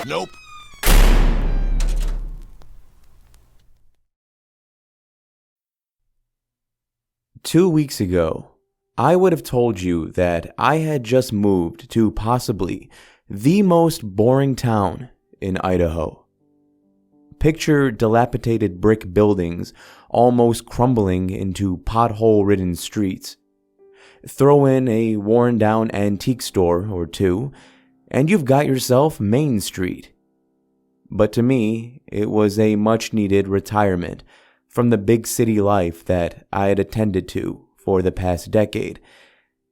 Nope. 2 weeks ago, I would have told you that I had just moved to possibly the most boring town in Idaho. Picture dilapidated brick buildings almost crumbling into pothole-ridden streets. Throw in a worn-down antique store or two, and you've got yourself Main Street. But to me, it was a much-needed retirement from the big city life that I had attended to for the past decade,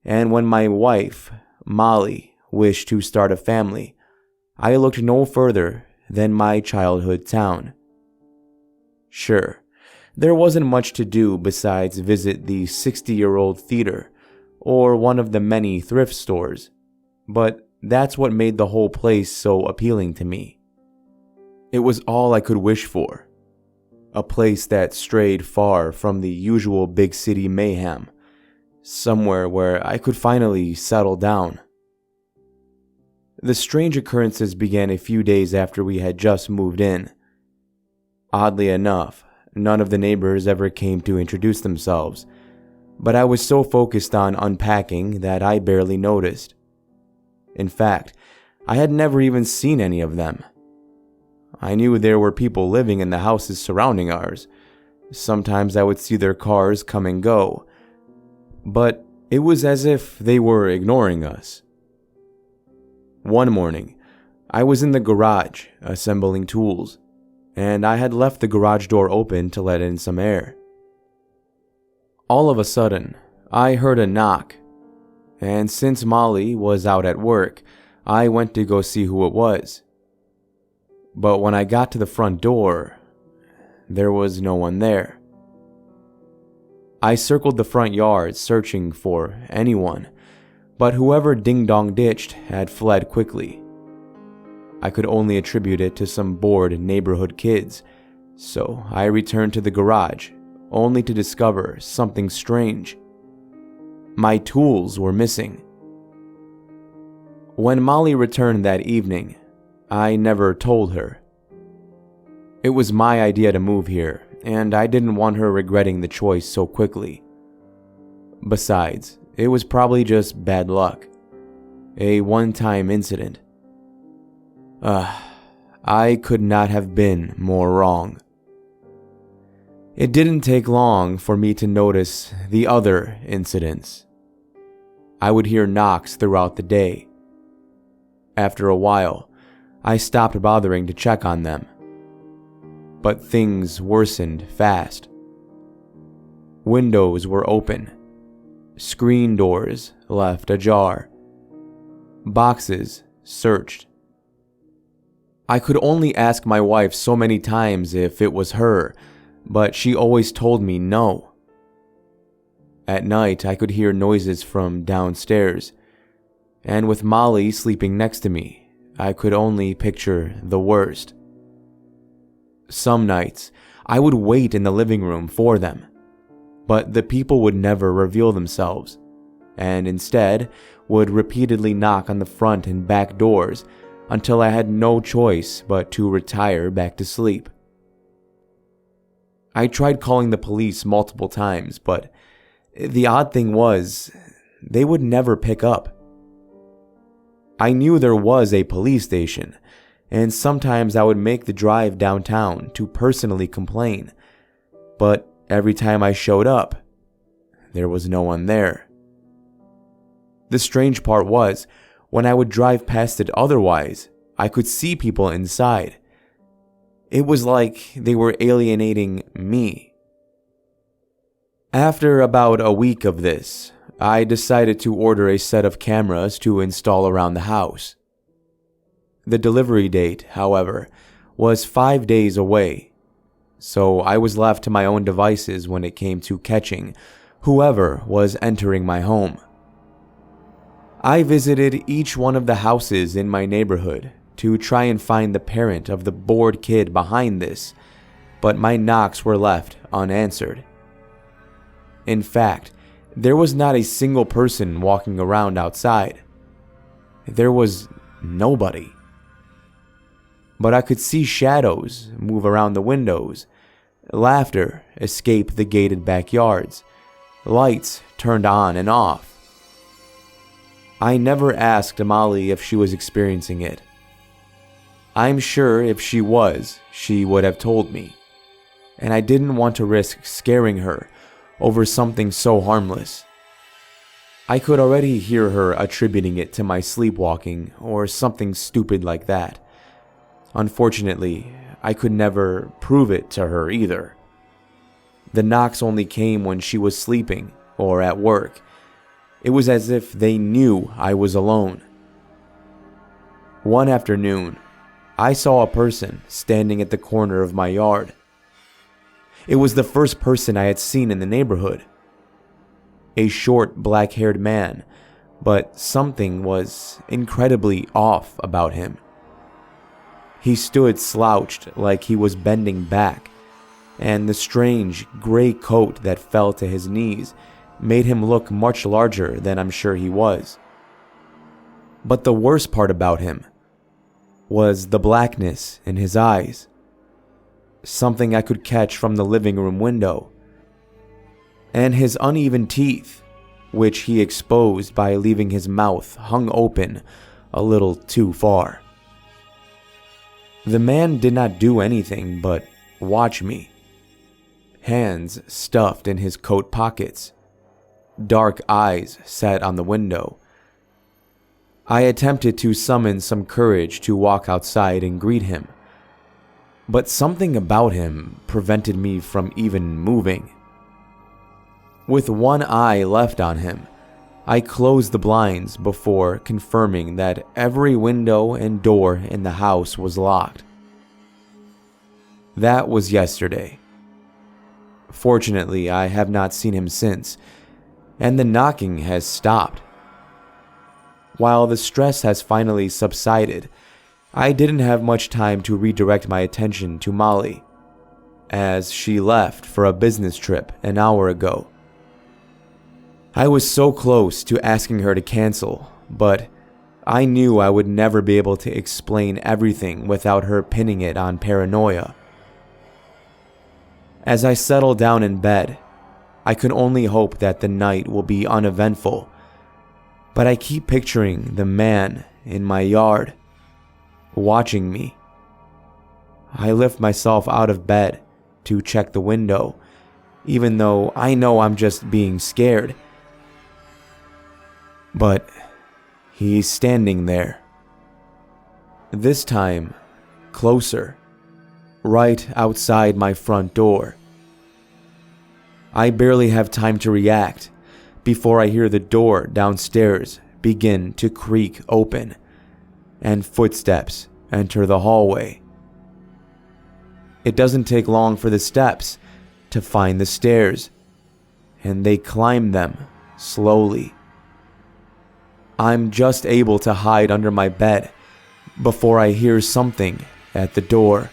and when my wife, Molly, wished to start a family, I looked no further than my childhood town. Sure, there wasn't much to do besides visit the 60-year-old theater or one of the many thrift stores, but that's what made the whole place so appealing to me. It was all I could wish for. A place that strayed far from the usual big city mayhem, somewhere where I could finally settle down. The strange occurrences began a few days after we had just moved in. Oddly enough, none of the neighbors ever came to introduce themselves, but I was so focused on unpacking that I barely noticed. In fact, I had never even seen any of them. I knew there were people living in the houses surrounding ours. Sometimes I would see their cars come and go, but it was as if they were ignoring us. One morning, I was in the garage assembling tools, and I had left the garage door open to let in some air. All of a sudden, I heard a knock, and since Molly was out at work, I went to go see who it was. But when I got to the front door, there was no one there. I circled the front yard searching for anyone, but whoever ding-dong ditched had fled quickly. I could only attribute it to some bored neighborhood kids, so I returned to the garage, only to discover something strange. My tools were missing. When Molly returned that evening, I never told her. It was my idea to move here, and I didn't want her regretting the choice so quickly. Besides, it was probably just bad luck. A one-time incident. I could not have been more wrong. It didn't take long for me to notice the other incidents. I would hear knocks throughout the day. After a while, I stopped bothering to check on them. But things worsened fast. Windows were open. Screen doors left ajar. Boxes searched. I could only ask my wife so many times if it was her, but she always told me no. At night, I could hear noises from downstairs, and with Molly sleeping next to me, I could only picture the worst. Some nights, I would wait in the living room for them, but the people would never reveal themselves, and instead would repeatedly knock on the front and back doors until I had no choice but to retire back to sleep. I tried calling the police multiple times, but the odd thing was, they would never pick up. I knew there was a police station, and sometimes I would make the drive downtown to personally complain, but every time I showed up, there was no one there. The strange part was, when I would drive past it otherwise, I could see people inside. It was like they were alienating me. After about a week of this, I decided to order a set of cameras to install around the house. The delivery date, however, was 5 days away, so I was left to my own devices when it came to catching whoever was entering my home. I visited each one of the houses in my neighborhood to try and find the parent of the bored kid behind this, but my knocks were left unanswered. In fact, there was not a single person walking around outside. There was nobody. but I could see shadows move around the windows, laughter escape the gated backyards, lights turned on and off. I never asked Molly if she was experiencing it. I'm sure if she was, she would have told me, and I didn't want to risk scaring her over something so harmless. I could already hear her attributing it to my sleepwalking or something stupid like that. Unfortunately, I could never prove it to her either. The knocks only came when she was sleeping or at work. It was as if they knew I was alone. One afternoon, I saw a person standing at the corner of my yard. It was the first person I had seen in the neighborhood. A short, black-haired man, but something was incredibly off about him. He stood slouched like he was bending back, and the strange gray coat that fell to his knees made him look much larger than I'm sure he was. But the worst part about him was the blackness in his eyes, something I could catch from the living room window, and his uneven teeth, which he exposed by leaving his mouth hung open a little too far. The man did not do anything but watch me, hands stuffed in his coat pockets, dark eyes set on the window. I attempted to summon some courage to walk outside and greet him, but something about him prevented me from even moving. With one eye left on him, I closed the blinds before confirming that every window and door in the house was locked. That was yesterday. Fortunately, I have not seen him since, and the knocking has stopped. While the stress has finally subsided, I didn't have much time to redirect my attention to Molly, as she left for a business trip an hour ago. I was so close to asking her to cancel, but I knew I would never be able to explain everything without her pinning it on paranoia. As I settle down in bed, I can only hope that the night will be uneventful, but I keep picturing the man in my yard, watching me. I lift myself out of bed to check the window, even though I know I'm just being scared. But he's standing there. This time, closer, right outside my front door. I barely have time to react before I hear the door downstairs begin to creak open, and footsteps enter the hallway. It doesn't take long for the steps to find the stairs, and they climb them slowly. I'm just able to hide under my bed before I hear something at the door.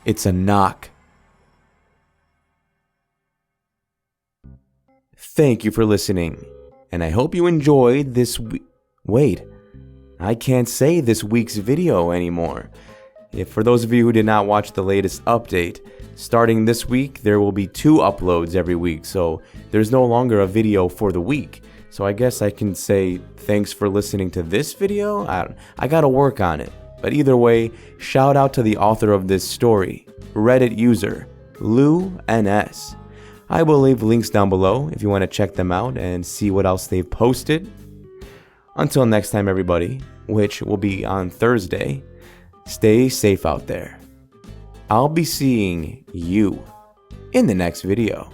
It's a knock. Thank you for listening, and I hope you enjoyed this Wait, I can't say this week's video anymore. For those of you who did not watch the latest update, starting this week, there will be 2 uploads every week, so there's no longer a video for the week. So I guess I can say thanks for listening to this video. I gotta work on it. But either way, shout out to the author of this story, Reddit user LouNS. I will leave links down below if you want to check them out and see what else they've posted. Until next time, everybody, which will be on Thursday, stay safe out there. I'll be seeing you in the next video.